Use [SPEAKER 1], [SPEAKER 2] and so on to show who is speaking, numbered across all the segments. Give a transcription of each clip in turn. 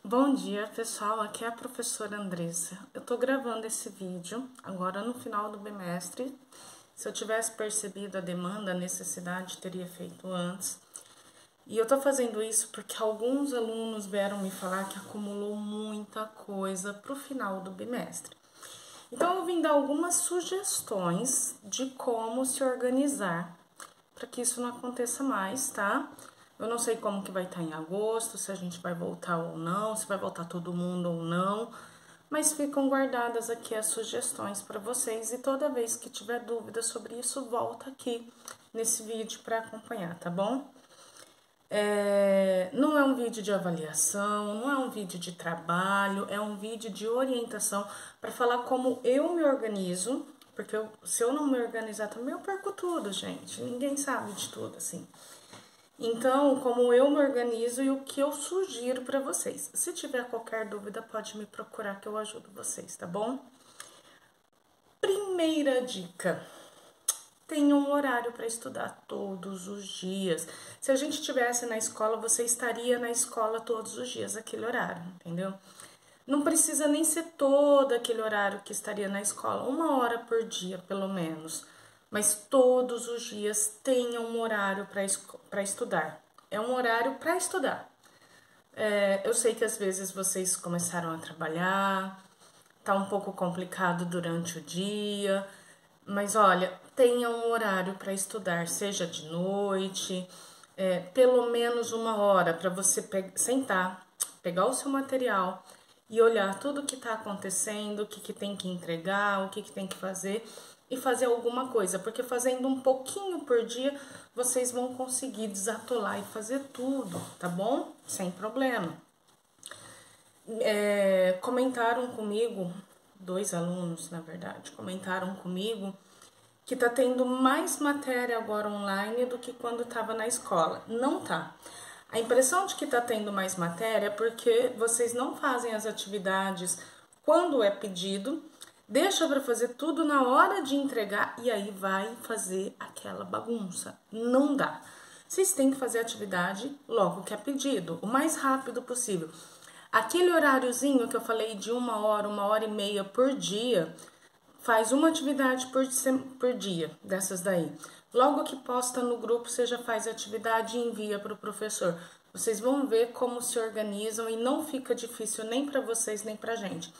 [SPEAKER 1] Bom dia, pessoal. Aqui é a professora Andressa. Eu tô gravando esse vídeo agora no final do bimestre. Se eu tivesse percebido a demanda, a necessidade, teria feito antes. E eu tô fazendo isso porque alguns alunos vieram me falar que acumulou muita coisa pro final do bimestre. Então, eu vim dar algumas sugestões de como se organizar para que isso não aconteça mais, tá? Eu não sei como que vai estar em agosto, se a gente vai voltar ou não, se vai voltar todo mundo ou não, mas ficam guardadas aqui as sugestões para vocês e toda vez que tiver dúvida sobre isso, volta aqui nesse vídeo para acompanhar, tá bom? Não é um vídeo de avaliação, não é um vídeo de trabalho, é um vídeo de orientação para falar como eu me organizo, porque se eu não me organizar também eu perco tudo, gente, ninguém sabe de tudo, assim. Então, como eu me organizo e o que eu sugiro para vocês. Se tiver qualquer dúvida, pode me procurar que eu ajudo vocês, tá bom? Primeira dica. Tenha um horário para estudar todos os dias. Se a gente estivesse na escola, você estaria na escola todos os dias, aquele horário, entendeu? Não precisa nem ser todo aquele horário que estaria na escola, 1 hora por dia, pelo menos. Mas todos os dias tenha um horário para estudar. É um horário para estudar. Eu sei que às vezes vocês começaram a trabalhar, tá um pouco complicado durante o dia, mas olha, tenha um horário para estudar, seja de noite, pelo menos 1 hora para você sentar, pegar o seu material e olhar tudo o que está acontecendo, o que tem que entregar, o que tem que fazer e fazer alguma coisa, porque fazendo um pouquinho por dia, vocês vão conseguir desatolar e fazer tudo, tá bom? Sem problema. Comentaram comigo, 2 alunos, na verdade, comentaram comigo que tá tendo mais matéria agora online do que quando estava na escola. Não tá. A impressão de que tá tendo mais matéria é porque vocês não fazem as atividades quando é pedido, deixa para fazer tudo na hora de entregar e aí vai fazer aquela bagunça. Não dá. Vocês têm que fazer a atividade logo que é pedido, o mais rápido possível. Aquele horáriozinho que eu falei de 1 hora, 1 hora e meia por dia, faz uma atividade por dia dessas daí. Logo que posta no grupo, você já faz a atividade e envia para o professor. Vocês vão ver como se organizam e não fica difícil nem para vocês nem para a gente.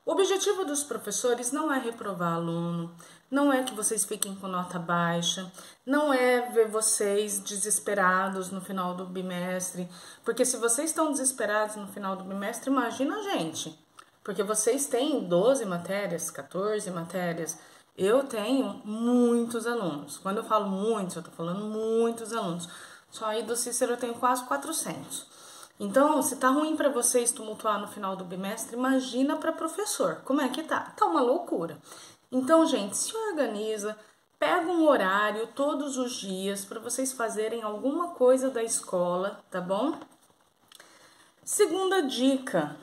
[SPEAKER 1] O objetivo dos professores não é reprovar aluno, não é que vocês fiquem com nota baixa, não é ver vocês desesperados no final do bimestre, porque se vocês estão desesperados no final do bimestre, imagina a gente, porque vocês têm 12 matérias, 14 matérias, eu tenho muitos alunos, quando eu falo muitos, eu tô falando muitos alunos, só aí do Cícero eu tenho quase 400. Então, se tá ruim para vocês tumultuar no final do bimestre, imagina para professor. Como é que tá? Tá uma loucura. Então, gente, se organiza, pega um horário todos os dias para vocês fazerem alguma coisa da escola, tá bom? Segunda dica.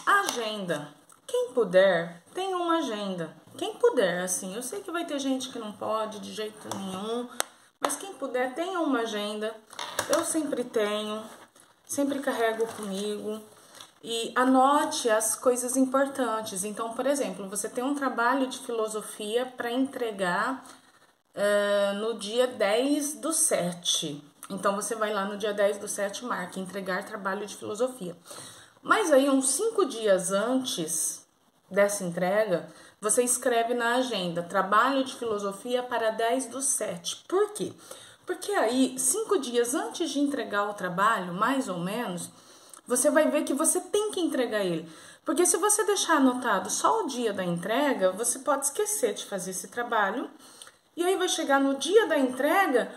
[SPEAKER 1] Agenda. Quem puder, tenha uma agenda. Quem puder, assim, eu sei que vai ter gente que não pode de jeito nenhum, mas quem puder, tenha uma agenda. Eu sempre tenho, sempre carrego comigo e anote as coisas importantes. Então, por exemplo, você tem um trabalho de filosofia para entregar no dia 10/7. Então, você vai lá no dia 10/7, marca entregar trabalho de filosofia. Mas aí, uns 5 dias antes dessa entrega, você escreve na agenda trabalho de filosofia para 10/7. Por quê? Porque aí, 5 dias antes de entregar o trabalho, mais ou menos, você vai ver que você tem que entregar ele. Porque se você deixar anotado só o dia da entrega, você pode esquecer de fazer esse trabalho. E aí vai chegar no dia da entrega,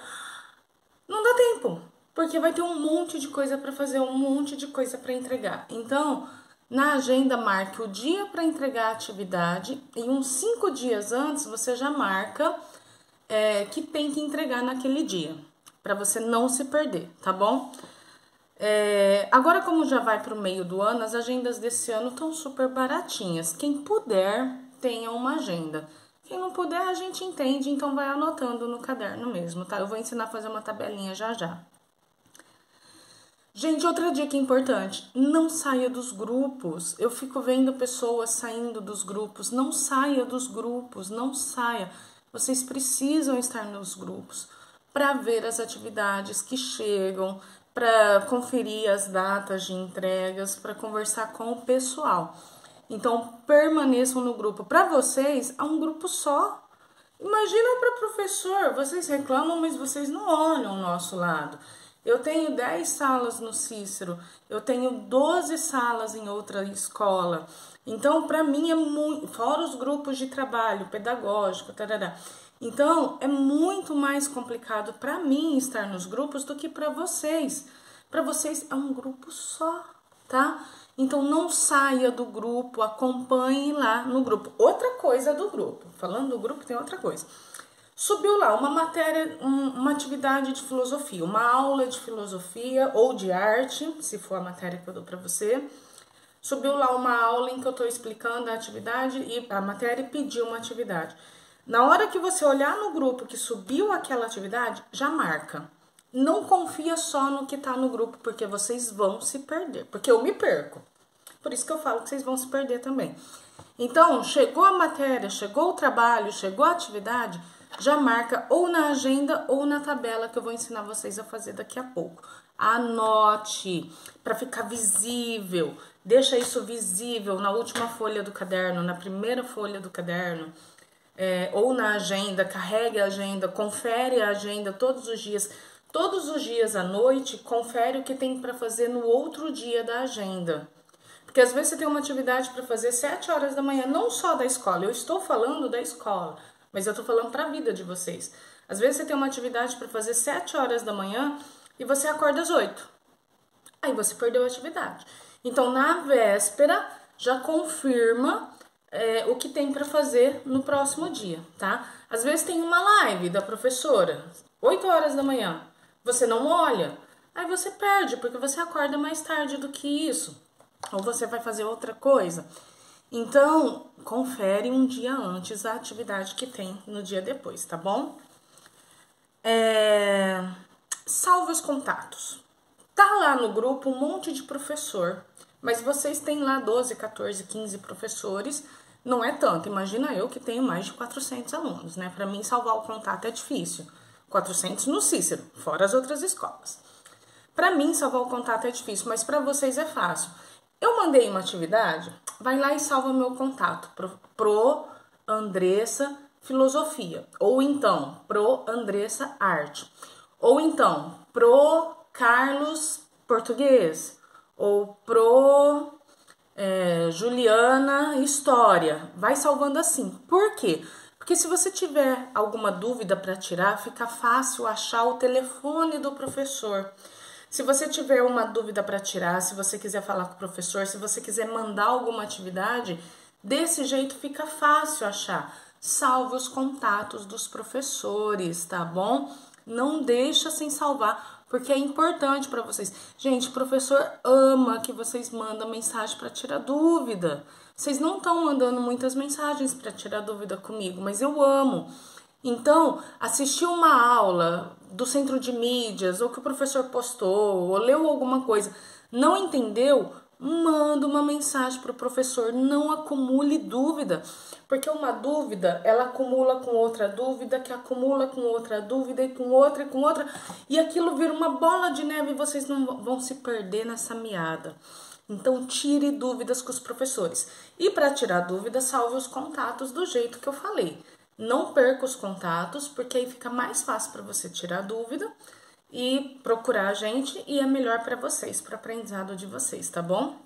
[SPEAKER 1] não dá tempo. Porque vai ter um monte de coisa para fazer, um monte de coisa para entregar. Então, na agenda, marque o dia para entregar a atividade e uns 5 dias antes você já marca que tem que entregar naquele dia, para você não se perder, tá bom? Agora, como já vai para o meio do ano, as agendas desse ano estão super baratinhas. Quem puder, tenha uma agenda. Quem não puder, a gente entende, então vai anotando no caderno mesmo, tá? Eu vou ensinar a fazer uma tabelinha já já. Gente, outra dica importante, não saia dos grupos. Eu fico vendo pessoas saindo dos grupos. Não saia dos grupos, não saia. Vocês precisam estar nos grupos para ver as atividades que chegam, para conferir as datas de entregas, para conversar com o pessoal. Então, permaneçam no grupo. Para vocês, é um grupo só. Imagina para professor, vocês reclamam, mas vocês não olham o nosso lado. Eu tenho 10 salas no Cícero, eu tenho 12 salas em outra escola. Então, para mim é muito, fora os grupos de trabalho pedagógico, tarará. Então, é muito mais complicado para mim estar nos grupos do que para vocês. Para vocês é um grupo só, tá? Então, não saia do grupo, acompanhe lá no grupo. Outra coisa do grupo, falando do grupo, tem outra coisa. Subiu lá uma matéria, uma atividade de filosofia, uma aula de filosofia ou de arte, se for a matéria que eu dou para você. Subiu lá uma aula em que eu estou explicando a atividade e a matéria pediu uma atividade. Na hora que você olhar no grupo que subiu aquela atividade, já marca. Não confia só no que está no grupo, porque vocês vão se perder. Porque eu me perco. Por isso que eu falo que vocês vão se perder também. Então, chegou a matéria, chegou o trabalho, chegou a atividade, já marca ou na agenda ou na tabela que eu vou ensinar vocês a fazer daqui a pouco. Anote para ficar visível. Deixa isso visível na última folha do caderno, na primeira folha do caderno. Ou na agenda, carregue a agenda, confere a agenda todos os dias. Todos os dias à noite, confere o que tem para fazer no outro dia da agenda. Porque às vezes você tem uma atividade para fazer 7 horas da manhã, não só da escola. Eu estou falando da escola, mas eu estou falando para a vida de vocês. Às vezes você tem uma atividade para fazer 7 horas da manhã e você acorda às 8. Aí você perdeu a atividade. Então, na véspera, já confirma o que tem para fazer no próximo dia, tá? Às vezes tem uma live da professora, 8 horas da manhã. Você não olha, aí você perde, porque você acorda mais tarde do que isso. Ou você vai fazer outra coisa. Então, confere um dia antes a atividade que tem no dia depois, tá bom? Salve os contatos. Tá lá no grupo um monte de professor, mas vocês têm lá 12, 14, 15 professores, não é tanto. Imagina eu que tenho mais de 400 alunos, né? Para mim, salvar o contato é difícil. 400 no Cícero, fora as outras escolas. Para mim, salvar o contato é difícil, mas para vocês é fácil. Eu mandei uma atividade, vai lá e salva meu contato, pro Andressa Filosofia, ou então pro Andressa Arte, ou então pro Carlos Português, ou pro Juliana História. Vai salvando assim. Por quê? Porque se você tiver alguma dúvida para tirar, fica fácil achar o telefone do professor. Se você tiver uma dúvida para tirar, se você quiser falar com o professor, se você quiser mandar alguma atividade, desse jeito fica fácil achar. Salve os contatos dos professores, tá bom? Não deixa sem salvar, porque é importante para vocês. Gente, o professor ama que vocês mandem mensagem para tirar dúvida. Vocês não estão mandando muitas mensagens para tirar dúvida comigo, mas eu amo. Então, assistir uma aula do centro de mídias, ou que o professor postou, ou leu alguma coisa, não entendeu? Manda uma mensagem para o professor, não acumule dúvida, porque uma dúvida, ela acumula com outra dúvida, que acumula com outra dúvida, e com outra, e aquilo vira uma bola de neve e vocês não vão se perder nessa meada. Então, tire dúvidas com os professores. E para tirar dúvidas, salve os contatos do jeito que eu falei. Não perca os contatos, porque aí fica mais fácil para você tirar dúvida e procurar a gente, e é melhor para vocês, para o aprendizado de vocês, tá bom?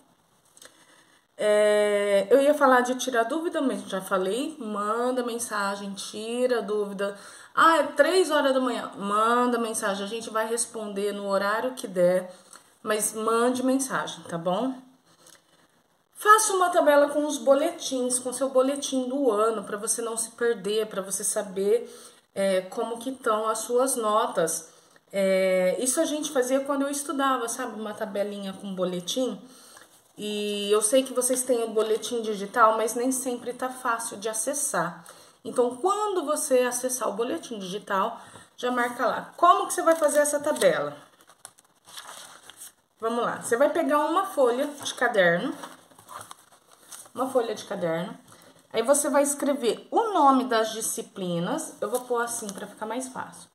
[SPEAKER 1] Eu ia falar de tirar dúvida, mas já falei. Manda mensagem, tira dúvida. É 3 horas da manhã, manda mensagem, a gente vai responder no horário que der, mas mande mensagem, tá bom? Faça uma tabela com os boletins, com seu boletim do ano, para você não se perder, para você saber como que estão as suas notas. Isso a gente fazia quando eu estudava, sabe? Uma tabelinha com boletim. E eu sei que vocês têm o boletim digital, mas nem sempre tá fácil de acessar. Então, quando você acessar o boletim digital, já marca lá. Como que você vai fazer essa tabela? Vamos lá, você vai pegar uma folha de caderno, aí você vai escrever o nome das disciplinas, eu vou pôr assim para ficar mais fácil.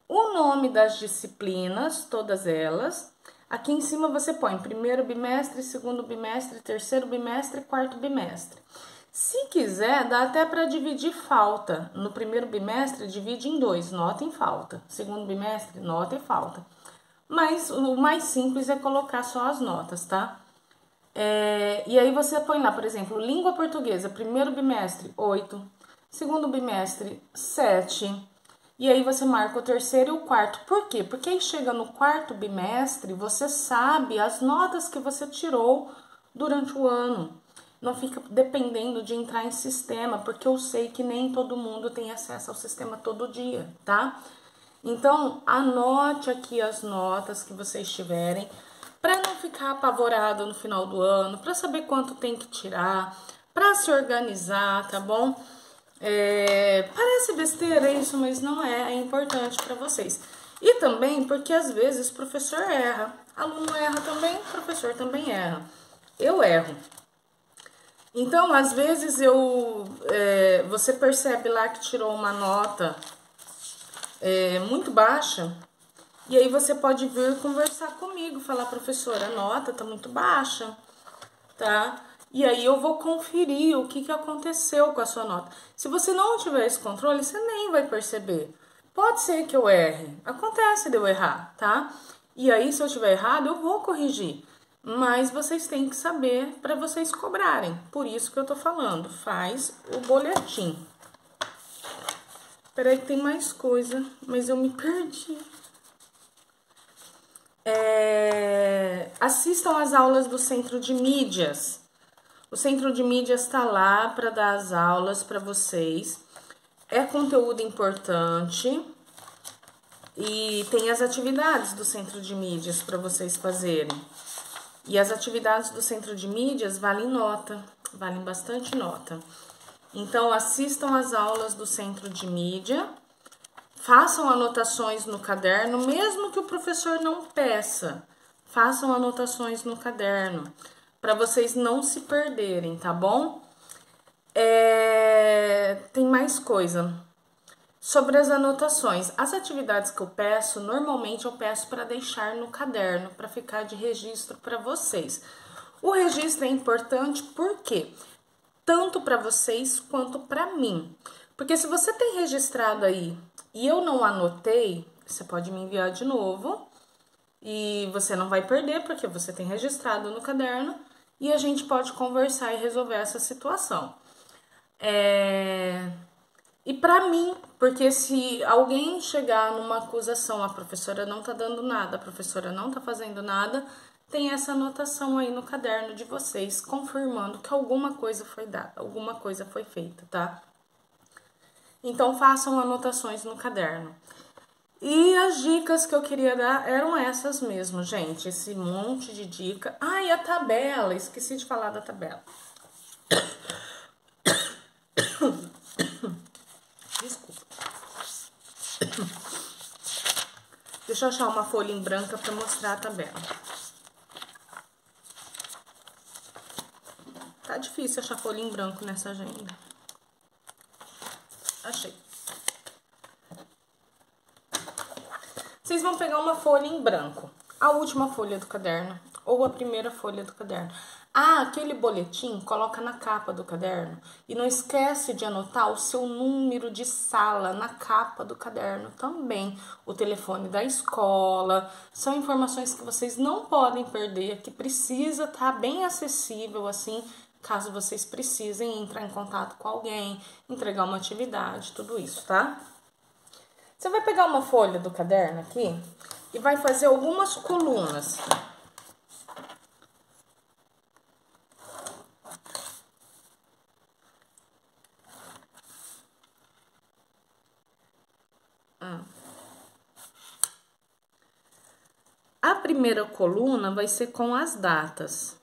[SPEAKER 1] O nome das disciplinas, todas elas. Aqui em cima você põe primeiro bimestre, segundo bimestre, terceiro bimestre, quarto bimestre. Se quiser, dá até para dividir falta. No primeiro bimestre, divide em 2, nota em falta. Segundo bimestre, nota e falta. Mas o mais simples é colocar só as notas, tá? E aí você põe lá, por exemplo, língua portuguesa, primeiro bimestre, 8. Segundo bimestre, 7. E aí você marca o terceiro e o quarto. Por quê? Porque aí chega no quarto bimestre, você sabe as notas que você tirou durante o ano. Não fica dependendo de entrar em sistema, porque eu sei que nem todo mundo tem acesso ao sistema todo dia, tá? Então, anote aqui as notas que vocês tiverem, para não ficar apavorado no final do ano, para saber quanto tem que tirar, para se organizar, tá bom? Parece besteira isso, mas não é importante para vocês. E também porque às vezes o professor erra, aluno erra também, professor também erra. Eu erro. Então, às vezes você percebe lá que tirou uma nota muito baixa, e aí você pode vir conversar comigo, falar, professora, a nota tá muito baixa, tá? E aí eu vou conferir o que aconteceu com a sua nota. Se você não tiver esse controle, você nem vai perceber. Pode ser que eu erre, acontece de eu errar, tá? E aí, se eu tiver errado, eu vou corrigir. Mas vocês têm que saber para vocês cobrarem. Por isso que eu tô falando, faz o boletim. Peraí que tem mais coisa, mas eu me perdi. Assistam às aulas do Centro de Mídias. O Centro de Mídias está lá para dar as aulas para vocês. É conteúdo importante. E tem as atividades do Centro de Mídias para vocês fazerem. E as atividades do Centro de Mídias valem nota, valem bastante nota. Então, assistam às aulas do Centro de Mídia, façam anotações no caderno, mesmo que o professor não peça, façam anotações no caderno, para vocês não se perderem, tá bom? Tem mais coisa. Sobre as anotações, as atividades que eu peço, normalmente eu peço para deixar no caderno, para ficar de registro para vocês. O registro é importante porque tanto para vocês quanto para mim. Porque se você tem registrado aí e eu não anotei, você pode me enviar de novo e você não vai perder porque você tem registrado no caderno e a gente pode conversar e resolver essa situação. E para mim, porque se alguém chegar numa acusação, a professora não tá dando nada, a professora não tá fazendo nada, tem essa anotação aí no caderno de vocês, confirmando que alguma coisa foi dada, alguma coisa foi feita, tá? Então, façam anotações no caderno. E as dicas que eu queria dar eram essas mesmo, gente, esse monte de dica. E a tabela, esqueci de falar da tabela. Desculpa. Deixa eu achar uma folha em branca para mostrar a tabela. Tá difícil achar folha em branco nessa agenda. Achei. Vocês vão pegar uma folha em branco, a última folha do caderno ou a primeira folha do caderno. Aquele boletim, coloca na capa do caderno e não esquece de anotar o seu número de sala na capa do caderno também. O telefone da escola, são informações que vocês não podem perder, que precisa estar bem acessível assim, caso vocês precisem entrar em contato com alguém, entregar uma atividade, tudo isso, tá? Você vai pegar uma folha do caderno aqui e vai fazer algumas colunas. A primeira coluna vai ser com as datas.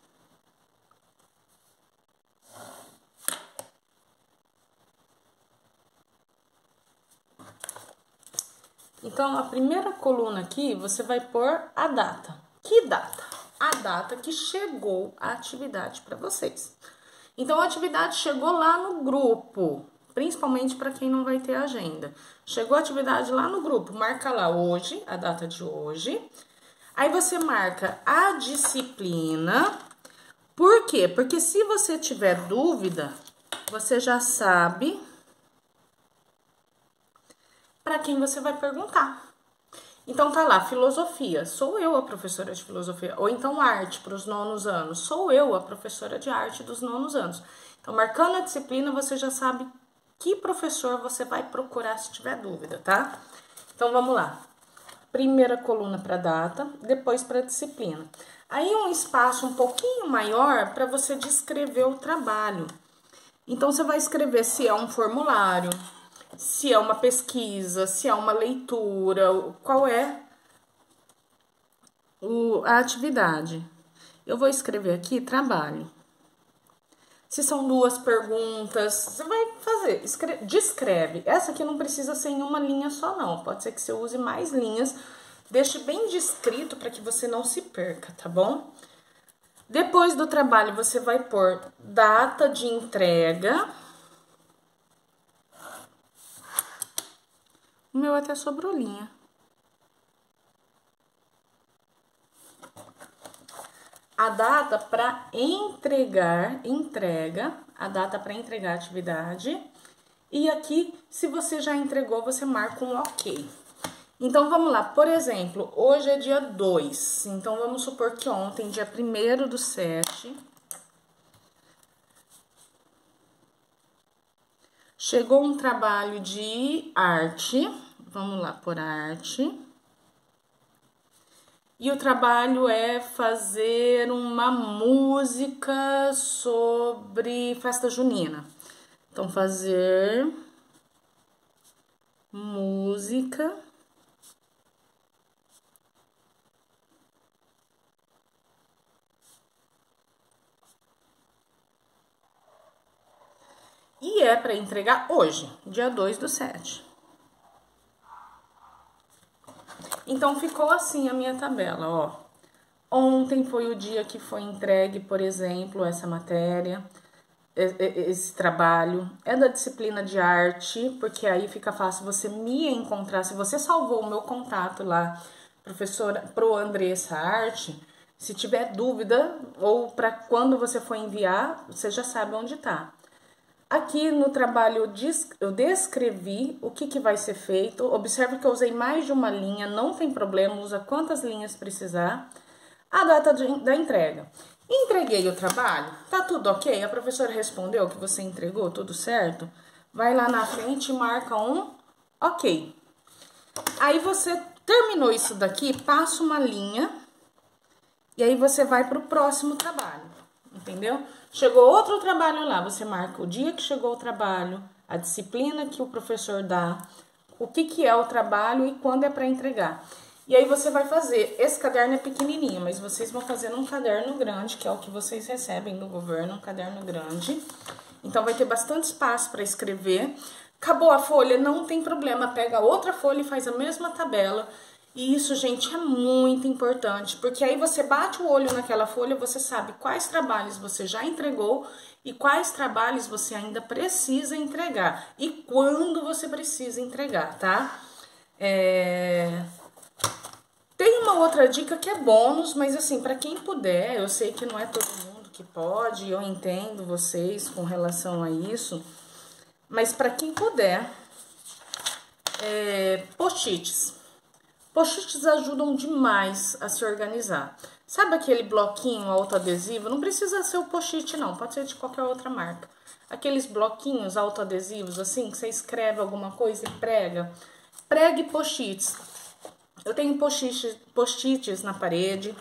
[SPEAKER 1] Então, a primeira coluna aqui, você vai pôr a data, Que data? A data que chegou a atividade para vocês. Então, a atividade chegou lá no grupo, principalmente para quem não vai ter agenda. Chegou a atividade lá no grupo, marca lá hoje, a data de hoje. Aí você marca a disciplina. Por quê? Porque se você tiver dúvida, você já sabe para quem você vai perguntar. Então tá lá, filosofia, sou eu a professora de filosofia. Ou então arte para os nonos anos, sou eu a professora de arte dos nonos anos. Então, marcando a disciplina, você já sabe que professor você vai procurar se tiver dúvida, tá? Então vamos lá. Primeira coluna para data, depois para disciplina. Aí um espaço um pouquinho maior para você descrever o trabalho. Então você vai escrever se é um formulário, se é uma pesquisa, se é uma leitura, qual é a atividade. Eu vou escrever aqui trabalho. Se são duas perguntas, você vai fazer, descreve. Essa aqui não precisa ser em uma linha só não, pode ser que você use mais linhas. Deixe bem descrito para que você não se perca, tá bom? Depois do trabalho, você vai pôr data de entrega. O meu até sobrou linha. A data para entrega, a data para entregar a atividade. E aqui, se você já entregou, você marca um ok. Então, vamos lá. Por exemplo, hoje é dia 2. Então, vamos supor que ontem, dia 1º/7, chegou um trabalho de arte. Vamos lá, por arte. E o trabalho é fazer uma música sobre festa junina. Então, fazer música e é para entregar hoje, dia 2/7. Então, ficou assim a minha tabela, ó. Ontem foi o dia que foi entregue, por exemplo, essa matéria, esse trabalho. É da disciplina de arte, porque aí fica fácil você me encontrar. Se você salvou o meu contato lá, professora Pro Andressa Arte, se tiver dúvida ou para quando você for enviar, você já sabe onde tá. Aqui no trabalho eu descrevi o que vai ser feito. Observe que eu usei mais de uma linha, não tem problema, usa quantas linhas precisar. A data da entrega. Entreguei o trabalho? Tá tudo ok? A professora respondeu que você entregou, tudo certo? Vai lá na frente e marca um ok. Aí você terminou isso daqui, passa uma linha e aí você vai para o próximo trabalho, entendeu? Chegou outro trabalho lá, você marca o dia que chegou o trabalho, a disciplina que o professor dá, o que é o trabalho e quando é para entregar. E aí você vai fazer, esse caderno é pequenininho, mas vocês vão fazer num caderno grande, que é o que vocês recebem do governo, um caderno grande. Então vai ter bastante espaço para escrever. Acabou a folha, não tem problema, pega outra folha e faz a mesma tabela. E isso, gente, é muito importante, porque aí você bate o olho naquela folha, você sabe quais trabalhos você já entregou e quais trabalhos você ainda precisa entregar e quando você precisa entregar, tá? Tem uma outra dica que é bônus, mas assim, para quem puder, eu sei que não é todo mundo que pode, eu entendo vocês com relação a isso, mas para quem puder, post-its. Post-its ajudam demais a se organizar. Sabe aquele bloquinho autoadesivo? Não precisa ser o post-it não, pode ser de qualquer outra marca. Aqueles bloquinhos autoadesivos assim, que você escreve alguma coisa e prega. Pregue post-its. Eu tenho post-its na parede.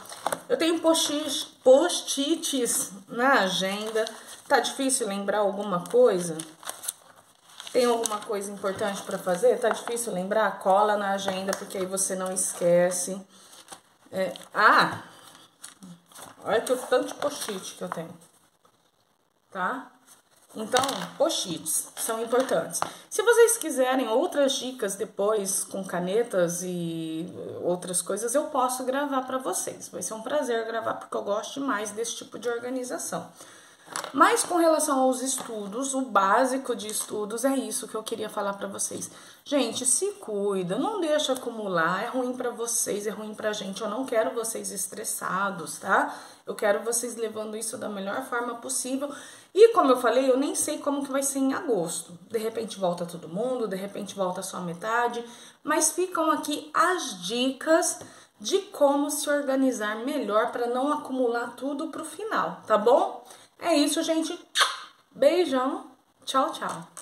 [SPEAKER 1] Eu tenho post-its na agenda. Tá difícil lembrar alguma coisa? Tem alguma coisa importante para fazer? Tá difícil lembrar? Cola na agenda, porque aí você não esquece. Olha que o tanto de post-it que eu tenho. Tá? Então, post-its são importantes. Se vocês quiserem outras dicas depois com canetas e outras coisas, eu posso gravar para vocês. Vai ser um prazer gravar porque eu gosto demais desse tipo de organização. Mas com relação aos estudos, o básico de estudos é isso que eu queria falar para vocês. Gente, se cuida, não deixa acumular, é ruim para vocês, é ruim pra gente. Eu não quero vocês estressados, tá? Eu quero vocês levando isso da melhor forma possível. E como eu falei, eu nem sei como que vai ser em agosto. De repente volta todo mundo, de repente volta só a metade, mas ficam aqui as dicas de como se organizar melhor para não acumular tudo pro final, tá bom? É isso, gente. Beijão. Tchau, tchau.